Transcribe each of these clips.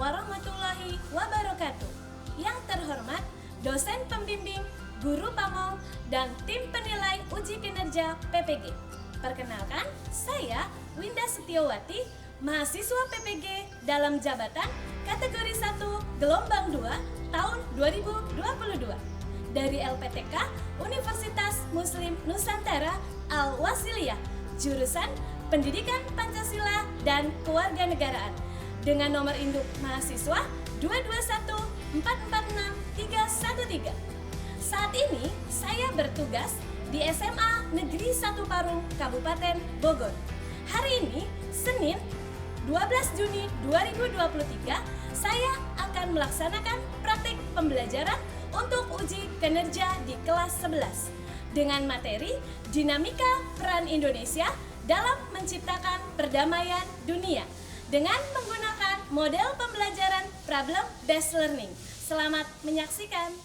warahmatullahi wabarakatuh. Yang terhormat dosen pembimbing, guru pamong, dan tim penilai uji kinerja PPG. Perkenalkan, saya Winda Setiawati, mahasiswa PPG dalam jabatan kategori 1 gelombang 2 tahun 2022 dari LPTK Universitas Muslim Nusantara Al-Wasiliyah, jurusan Pendidikan Pancasila dan Kewarganegaraan dengan nomor induk mahasiswa 221446313. Saat ini saya bertugas di SMA Negeri 1 Parung, Kabupaten Bogor. Hari ini, Senin 12 Juni 2023, saya akan melaksanakan praktik pembelajaran untuk uji kinerja di kelas 11 dengan materi Dinamika Peran Indonesia dalam menciptakan perdamaian dunia dengan menggunakan model pembelajaran problem based learning. Selamat menyaksikan.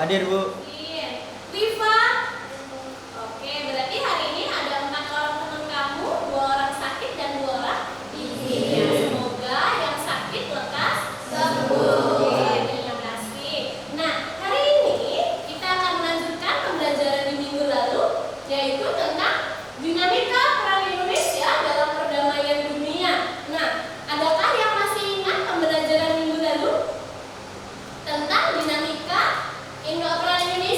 Hadir, Bu. Viva. Oke, berarti hari ini ada 4 orang teman kamu, 2 orang sakit dan 2 orang izin. Semoga yang sakit lekas sembuh. Terima kasih. Nah, hari ini kita akan melanjutkan pembelajaran di minggu lalu, yaitu tentang dinamika peran Indonesia dalam perdamaian dunia. Nah, adakah yang masih ingat pembelajaran minggu lalu tentang dinamika peran Indonesia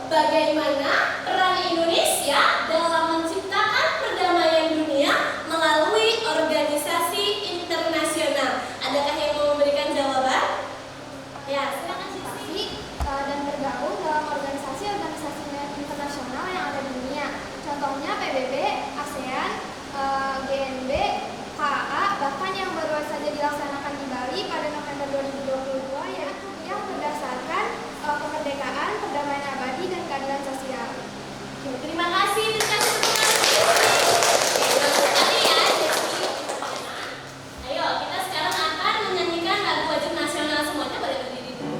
bagaimana peran Indonesia dalam menciptakan perdamaian dunia melalui organisasi internasional? Adakah yang mau memberikan jawaban? Ya, silakan Sisi. Dan bergabung dalam organisasi-organisasi internasional yang ada di dunia. Contohnya PBB, ASEAN, GNB, HAA, bahkan yang baru saja dilaksanakan di Bali pada November 2022 yang berdasarkan kemerdekaan, perdamaian abadi, dan keadilan sosial. Terima kasih, dikasih bagus sekali ya, Jessi. Ayo, kita sekarang akan menyanyikan lagu wajib nasional. Semuanya boleh berdiri dulu.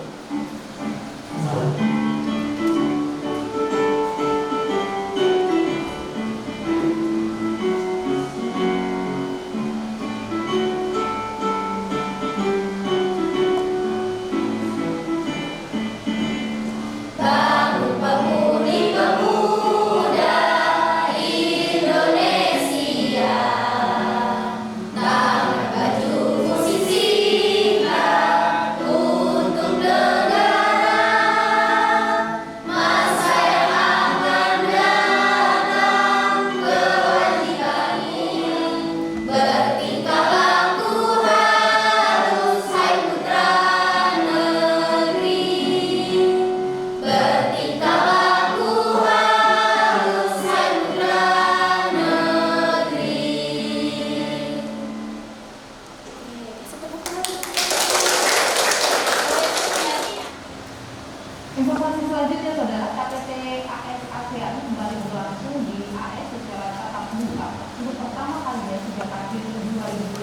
Informasi selanjutnya, saudara, KTT AS ASEAN kembali berlangsung di AS secara tatap muka untuk pertama kalinya sejak akhir 2016.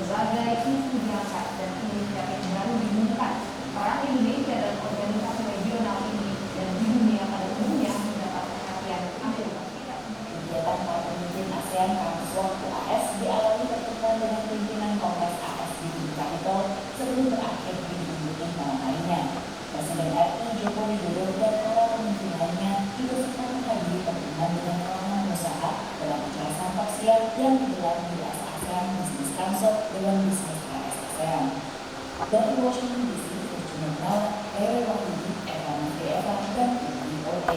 Berbagai isu diangkat dan inisiatif baru diumumkan. Peran Indonesia dan organisasi regional ini dan di dunia pada umumnya mendapat perhatian Amerika Serikat. Kegiatan para pemimpin ASEAN kampus waktu AS dialami pertemuan dengan pimpinan Kongres AS di Capitol sebelum berakhir di pembukaan malam lainnya. Presiden RI Joko Widodo dan para pemimpin lainnya juga sempat menghadiri pertemuan dengan kalangan usaha dalam acara santap siang yang digelar di ASEAN Business Council dengan bisnis AS ASEAN. Dari Washington DC, Virginia Nala, Rere Wahyudi, Eva Nanti Eva, dan Ibu Oke.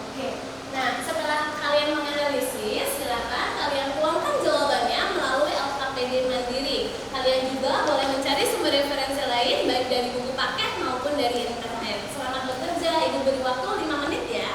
Oke, nah setelah kalian menganalisis, silakan kalian tuangkan jawabannya melalui LKPD Mandiri. Kalian juga boleh mencari sumber referensi lain baik dari buku paket maupun dari internet. Selamat bekerja, Ibu beri waktu 5 menit ya.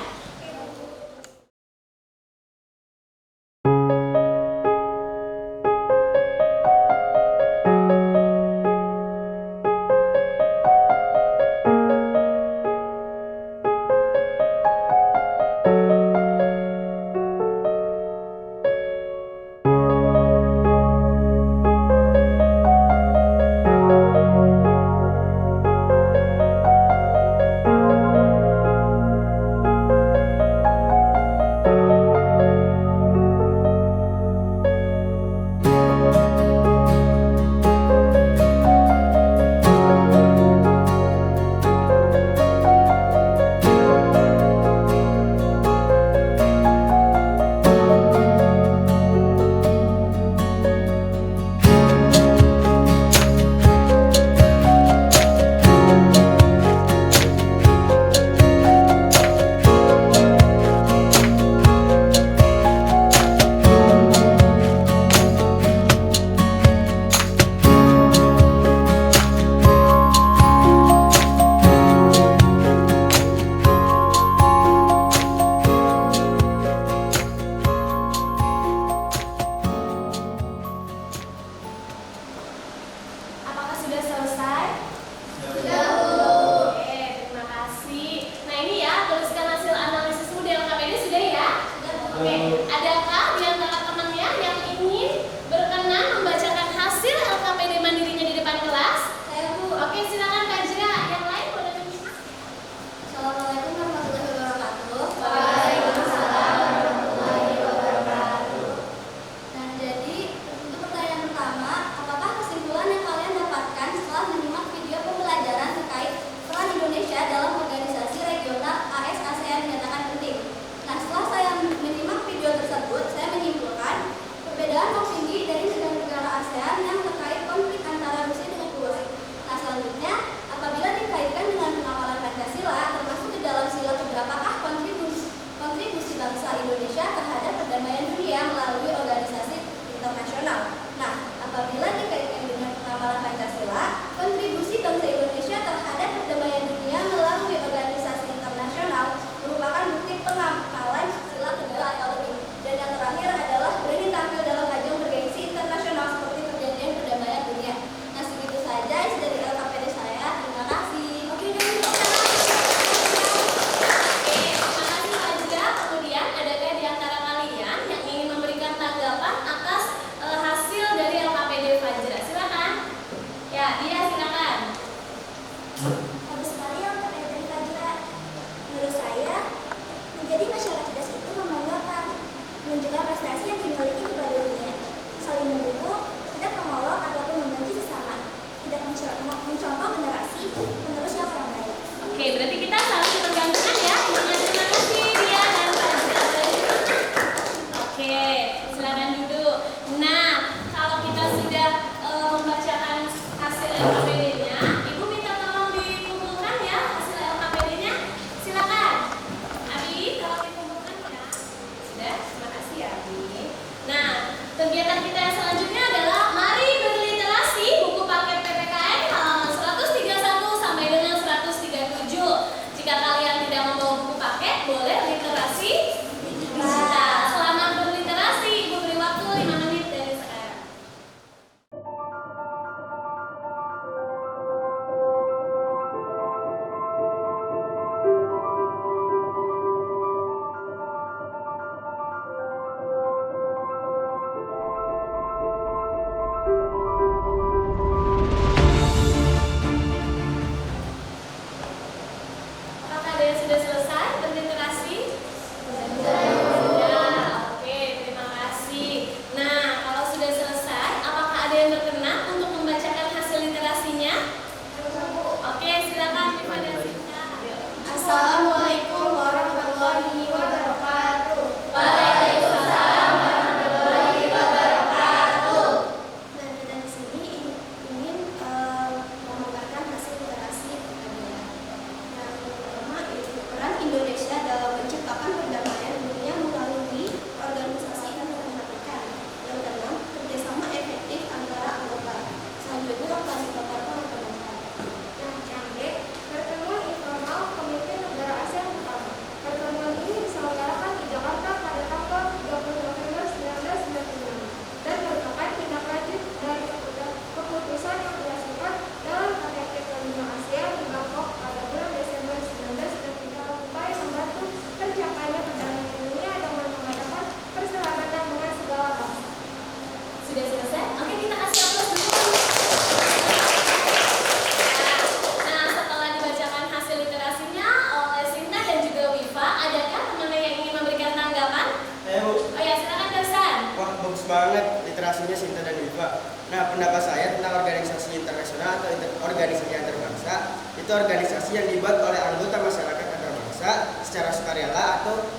presentasinya Sinta dan Diva. Nah, pendapat saya tentang organisasi internasional atau organisasi antarbangsa itu organisasi yang dibuat oleh anggota masyarakat antarbangsa secara sukarela atau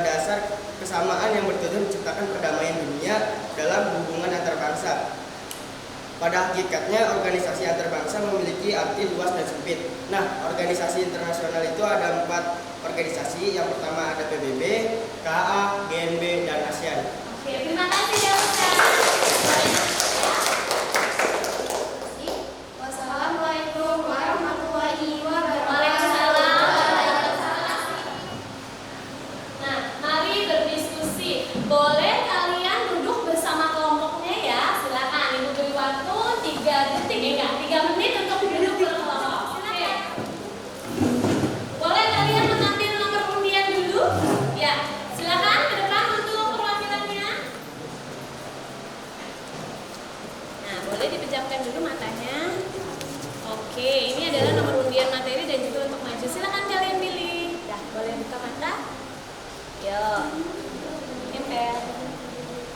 dasar kesamaan yang bertujuan menciptakan perdamaian dunia dalam hubungan antarbangsa. Pada hakikatnya organisasi antarbangsa memiliki arti luas dan sempit. Nah, organisasi internasional itu ada 4 organisasi. Yang pertama ada PBB, KA, GNB, dan ASEAN. Oke, terima kasih ya Ustaz. Wassalamualaikum warahmatullahi wabarakatuh. Waalaikumsalam. Nah, mari berdiskusi. Boleh kalian duduk bersama kelompoknya ya. Silakan, Ibu beri waktu 3 detik, enggak, 3 menit untuk duduk berkelompok. Oke. Boleh kalian mengambil nomor undian dulu? Ya, silakan ke depan untuk perwakilannya. Nah, boleh dipejamkan dulu matanya. Oke, ini adalah nomor undian materi dan juga untuk maju. Silakan kalian pilih. Ya, boleh buka mata. Yo. MR.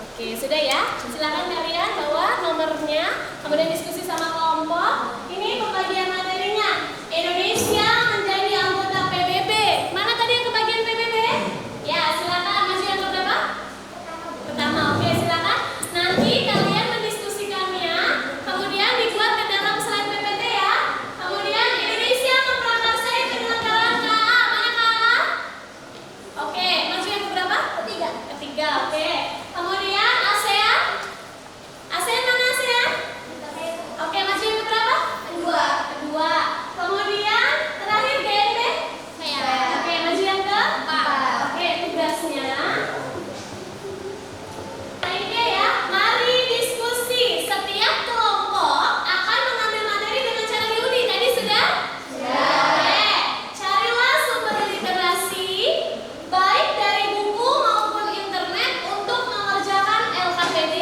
Oke, sudah ya. Silakan kalian bawa nomornya, kemudian diskusi sama kelompok. Ini pembagian materinya. Indonesia menjadi anggota PBB. Mana tadi yang kebagian PBB? Ya, silakan maju yang berapa? Pertama. Oke, silakan. Nanti kalian mendiskusikannya, kemudian dibuat ke dalam slide PPT ya. Kemudian Indonesia memprakarsai penyelenggaraan KA. Mana KA? Oke, maju yang berapa? Ketiga. Oke. Kemudian ASEAN. ASEAN mana ASEAN? Oke, maju yang berapa? Kedua. Kemudian terakhir GNB. Oke, maju yang keempat. Oke, tugasnya. Nah, ini ya, mari diskusi. Setiap kelompok akan mengambil materi dengan cara diundi. Tadi sudah? Oke. Carilah sumber literasi baik dari buku maupun internet untuk mengerjakan LKPD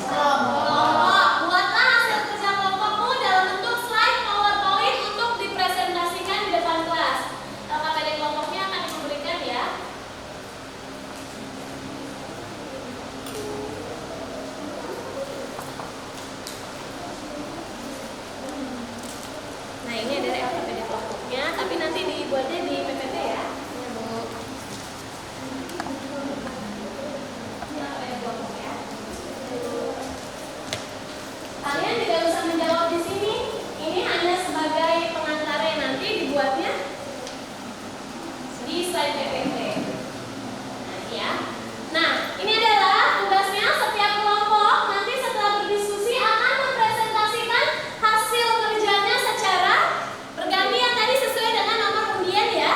kelompok. Buatlah hasil kerja kelompokmu dalam bentuk slide PowerPoint untuk dipresentasikan di depan kelas. LKPD kelompoknya akan diberikan ya. Nah, ini adalah LKPD kelompoknya, tapi nanti dibuatnya di PPT ya. Ya, Bu. Ini LKPD kelompok ya. Kalian tidak usah menjawab di sini. Ini hanya sebagai pengantar yang nanti dibuatnya di slide PPT. Nanti ya. Nah, ini adalah tugasnya setiap kelompok nanti setelah berdiskusi akan mempresentasikan hasil kerjanya secara bergantian tadi sesuai dengan nomor undian ya.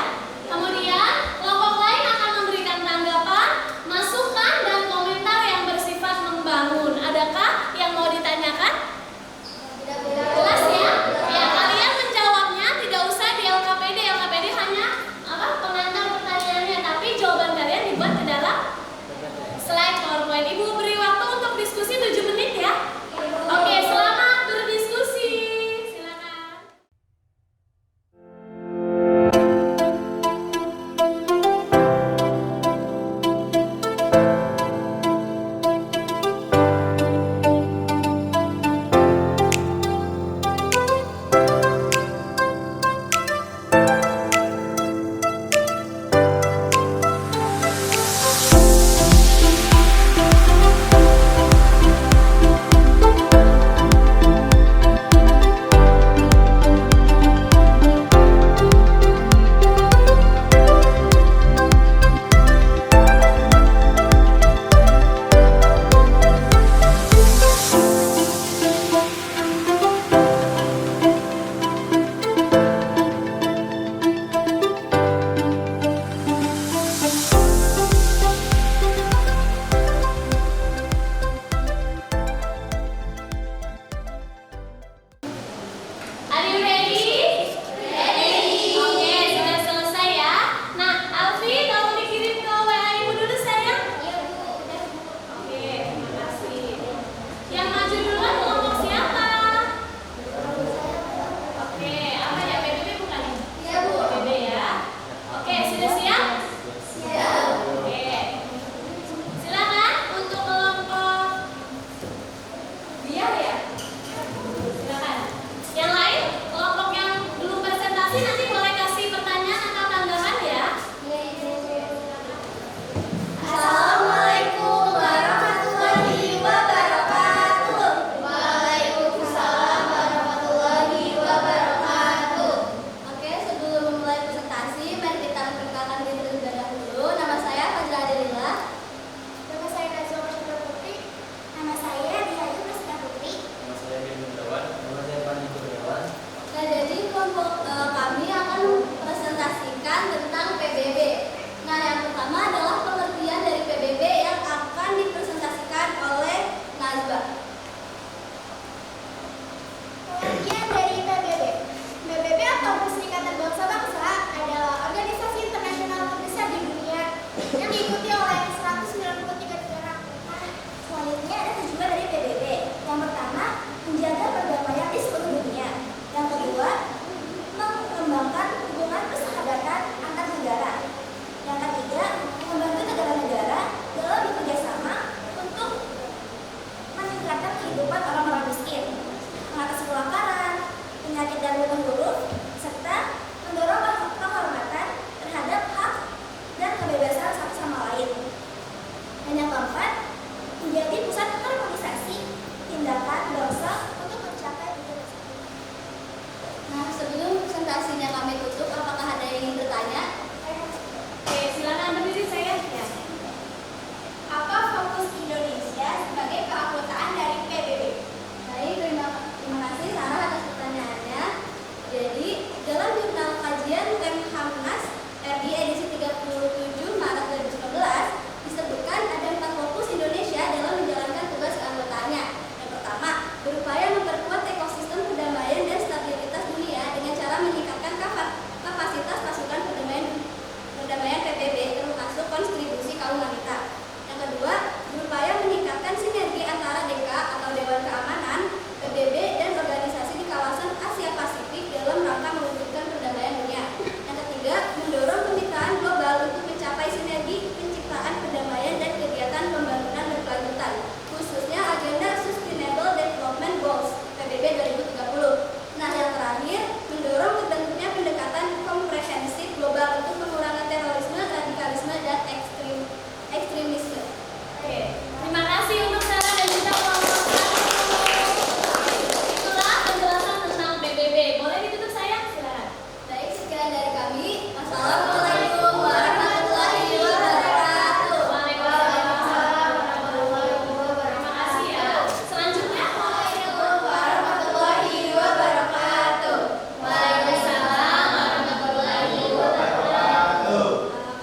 Assalamualaikum warahmatullahi wabarakatuh. Waalaikumsalam warahmatullahi wabarakatuh. Terima kasih ya. Selanjutnya. Waalaikumsalam warahmatullahi wabarakatuh. Waalaikumsalam warahmatullahi wabarakatuh.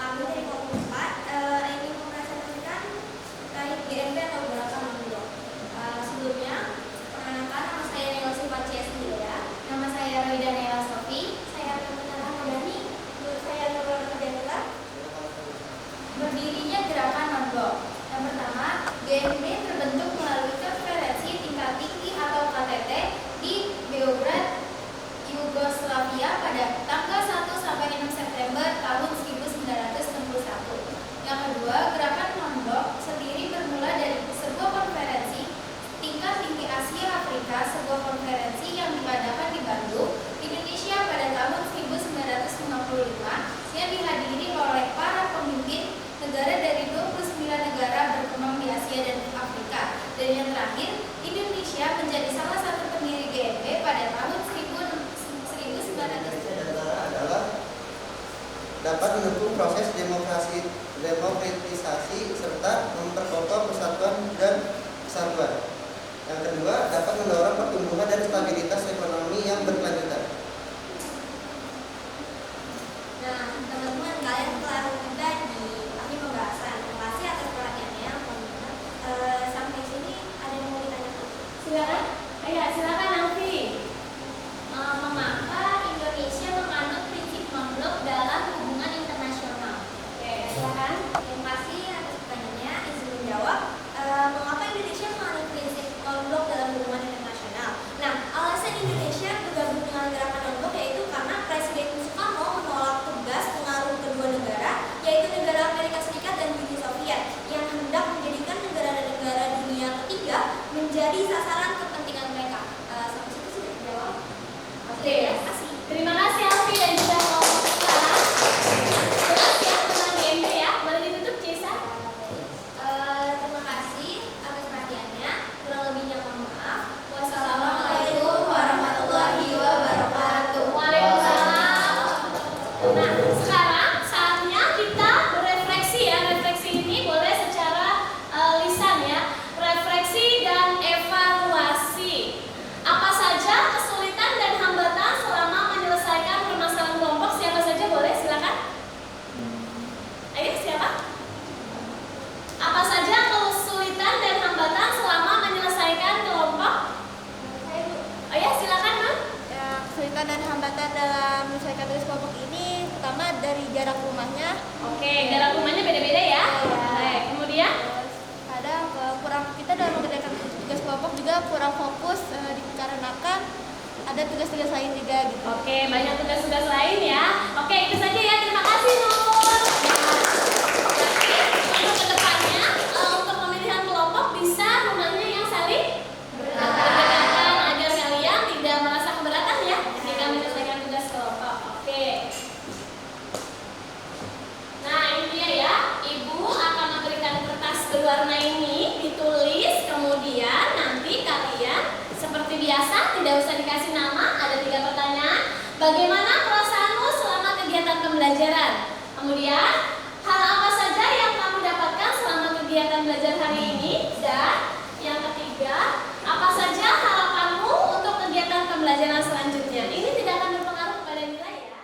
Kami dari kelompok 4 ingin mempresentasikan terkait GMB atau gerakan non-blok. Sebelumnya, perkenalkan nama saya Nela Sifatcia ya. Nama saya Roida Nela Sofi. Saya Kementerian Madani. Menurut saya Nurul Janila. Berdirinya gerakan non-blok. Yang pertama, GMB terbentuk melalui konferensi tingkat tinggi atau KTT di Beograd, Yugoslavia pada tanggal 1 sampai 6 September tahun 1961. Yang kedua, gerakan non-blok sendiri bermula dari sebuah konferensi tingkat tinggi Asia Afrika, sebuah konferensi yang diadakan di Bandung, Indonesia pada tahun 1955 yang dihadiri oleh para pemimpin negara dari 29 negara berkembang di Asia dan Afrika. Dan yang terakhir, Indonesia menjadi salah satu pendiri GMB pada tahun 1900. Adalah dapat mendukung proses demokratisasi serta memperkokoh persatuan dan kesatuan. Yang kedua, dapat mendorong pertumbuhan dan stabilitas ekonomi yang berkelanjutan. Nah, teman-teman, kalian telah mudah di akhir pembahasan. Terima kasih atas perhatiannya. Sampai sini ada yang mau ditanyakan? Silakan. Ayo, silakan Alfi. Mengapa Indonesia menganut prinsip non-blok dalam hubungan internasional? Oke, silakan. Terima kasih atas pertanyaannya. Izin menjawab. Mengapa Indonesia menganut prinsip non-blok dalam hubungan internasional? Nah, alasan Indonesia bergabung dengan gerakan non-blok yaitu karena Presiden Soekarno menolak tugas pengaruh kedua negara, yaitu negara Amerika Serikat dan Uni Soviet, yang hendak menjadikan negara-negara dunia ketiga menjadi sasaran kepentingan mereka. Sampai situ sudah dijawab. Oke. Terima kasih. Terima kasih Alfi dan juga kelompok kita. Jelas ya tentang GMB ya. Boleh ditutup Cesa? Terima kasih atas perhatiannya. Kurang lebihnya mohon maaf. Wassalamualaikum warahmatullahi wabarakatuh. Waalaikumsalam. Nah, sekarang saatnya kita berefleksi ya. Refleksi ini boleh secara lisan ya. Refleksi dan evaluasi. Apa saja kesulitan dan hambatan selama menyelesaikan permasalahan kelompok? Siapa saja boleh? Silakan. Ayo, siapa? Apa saja kesulitan dan hambatan selama menyelesaikan kelompok? Ayo, silakan, Nun. Kesulitan dan hambatan dalam menyelesaikan tugas kelompok ini pertama dari jarak rumahnya. Oke, jarak rumahnya beda-beda ya. Baik, kemudian Kadang kita dalam mengerjakan tugas kelompok juga kurang fokus dikarenakan ada tugas-tugas lain juga gitu. oke, banyak tugas-tugas lain ya. Oke, itu saja ya. Terima kasih, Nur. Berarti untuk kedepannya, untuk pemilihan kelompok bisa rumahnya yang saling berdekatan agar kalian tidak merasa keberatan ya jika menyelesaikan tugas kelompok. Oke. Nah, ini dia ya. Ibu akan memberikan kertas berwarna ini, ditulis, kemudian nanti kalian seperti biasa tidak usah dikasih nama, ada 3 pertanyaan. Bagaimana perasaanmu selama kegiatan pembelajaran? Kemudian, hal apa saja yang kamu dapatkan selama kegiatan belajar hari ini? Dan yang ketiga, apa saja harapanmu untuk kegiatan pembelajaran selanjutnya? Ini tidak akan berpengaruh kepada nilai ya.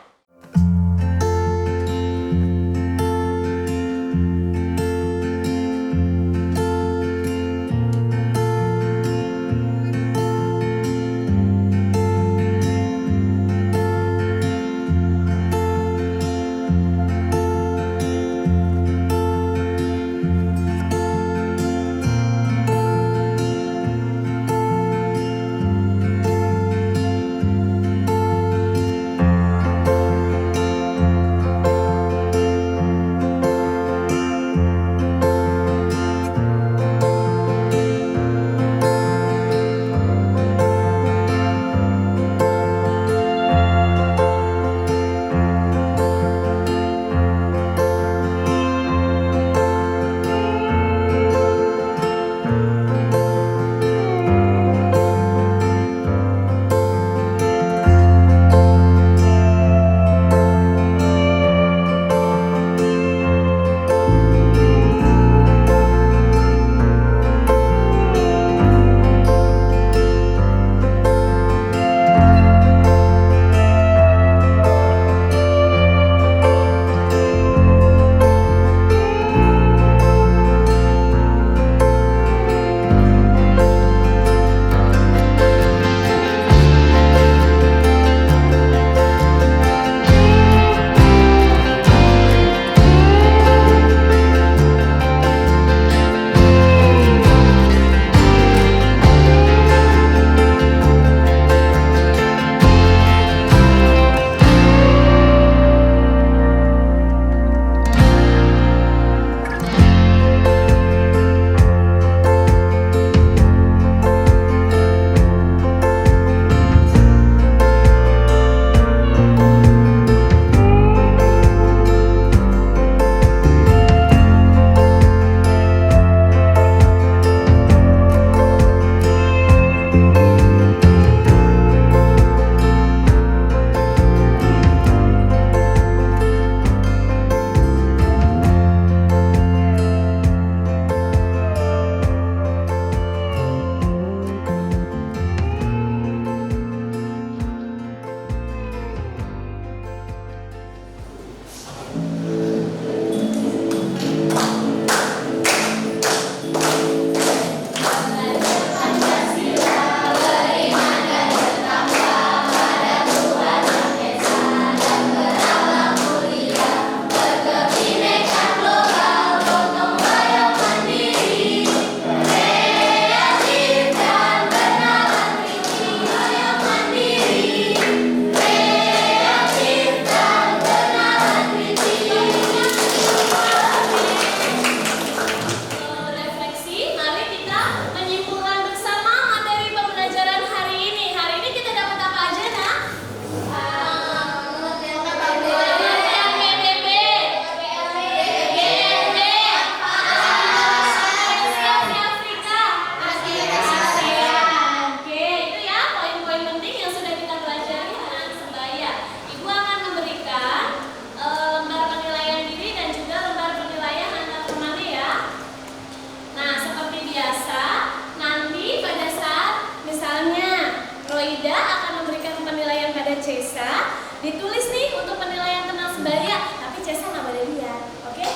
Cesa nggak boleh lihat, oke?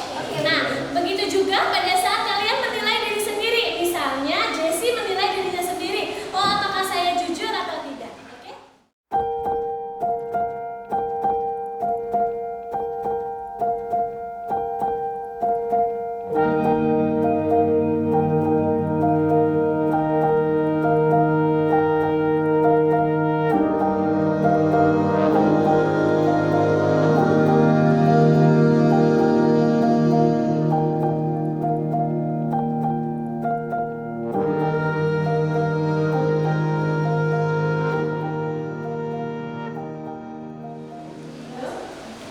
Nah, begitu juga pada saat kalian menilai diri sendiri. Misalnya Jessie menilai dirinya sendiri, oh apakah saya jujur atau tidak, oke?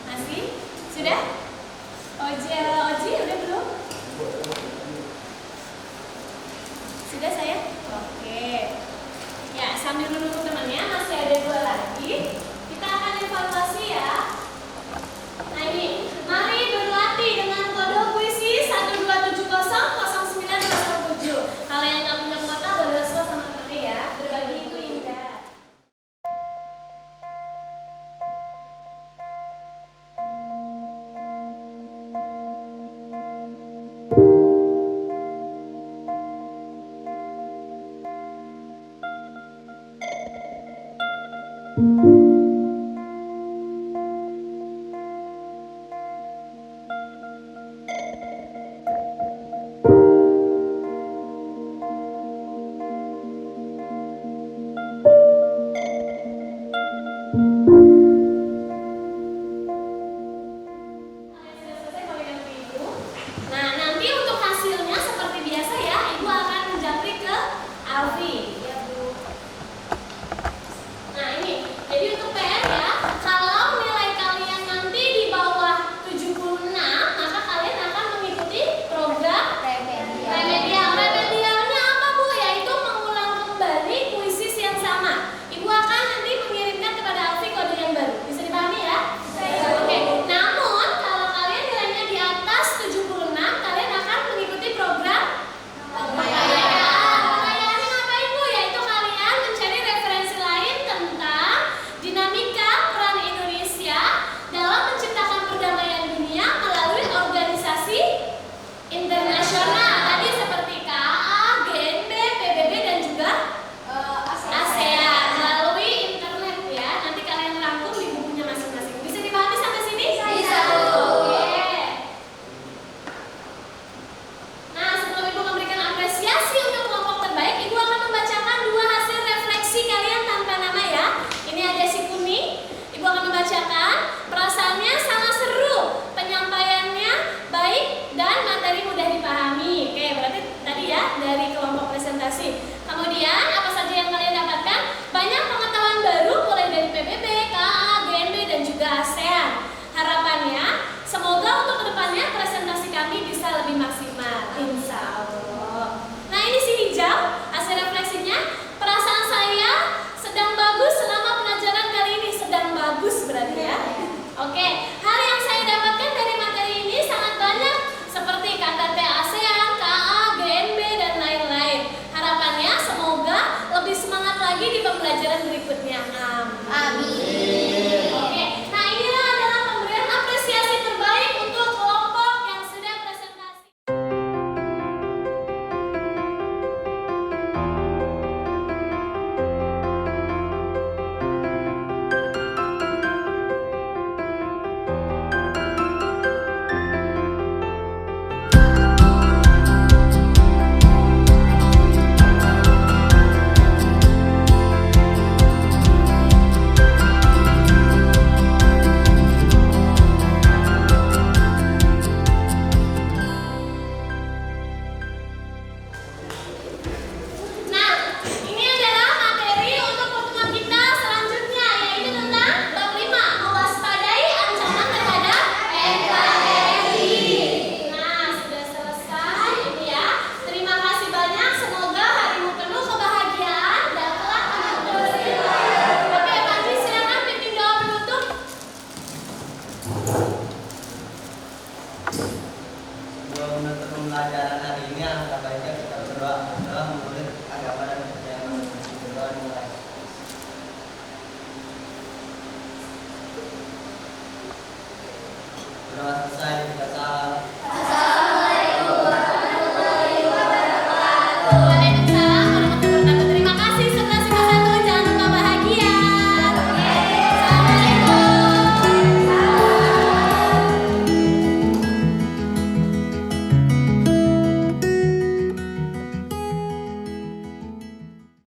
Masih? Sudah? Oji udah belum? Sudah saya? Oke. Ya, sambil menunggu temannya, masih ada 2 lagi. Kita akan evaluasi ya. Nah ini, mari berlatih dengan kode puisi 127000907. Kalau yang nggak punya kuota, boleh sama temannya ya. Berbagi itu indah. Sudah selesai kalau yang Ibu. Nah, nanti untuk hasilnya seperti biasa ya, Ibu akan menjapri ke Alfi. Ya, Bu. Nah, ini. Jadi untuk PR ya, kalau nilai kalian nanti di bawah 76, maka kalian akan mengikuti program remedial. Remedialnya apa, Bu? Yaitu mengulang kembali kuisis yang sama. Ibu akan nanti mengirimkan kepada Alfi kode yang baru. Bisa dipahami ya? Oke. Namun kalau kalian nilainya di atas 76, kalian akan mengikuti program pengayaan. Pengayaannya ngapain, Bu? Yaitu kalian mencari referensi lain tentang dinamika peran Indonesia dalam menciptakan perdamaian dunia melalui organisasi internasional. Tadi seperti KA, GNB, PBB dan juga ASEAN melalui internet ya. Nanti kalian rangkum di bukunya masing-masing. Bisa dipahami sampai sini? Bisa. Oke. Nah, sebelum Ibu memberikan apresiasi untuk kelompok terbaik, Ibu akan membacakan 2 hasil refleksi kalian tanpa nama ya. Ini ada si kuning. Ibu akan membacakan. Perasaannya sangat seru, penyampaiannya baik dan materi mudah dipahami. Oke, berarti tadi ya dari kelompok presentasi. Kemudian apa saja yang kalian dapatkan? Banyak pengetahuan baru mulai dari PBB, KA, GNB dan juga ASEAN. Harapannya semoga untuk kedepannya presentasi kami bisa lebih maksimal. Insya Allah. Nah ini si hijau hasil refleksinya. Perasaan saya sedang bagus selama pelajaran kali ini. Sedang bagus berarti ya. Oke, hal yang saya dapatkan dari materi ini sangat banyak seperti KTT ASEAN, KA, GNB dan lain-lain. Harapannya semoga lebih semangat lagi di pembelajaran berikutnya. Amin. Oke, nah inilah adalah pemberian apresiasi terbaik untuk kelompok yang sudah presentasi. Sebelum menutup pembelajaran hari ini, alangkah baiknya kita berdoa.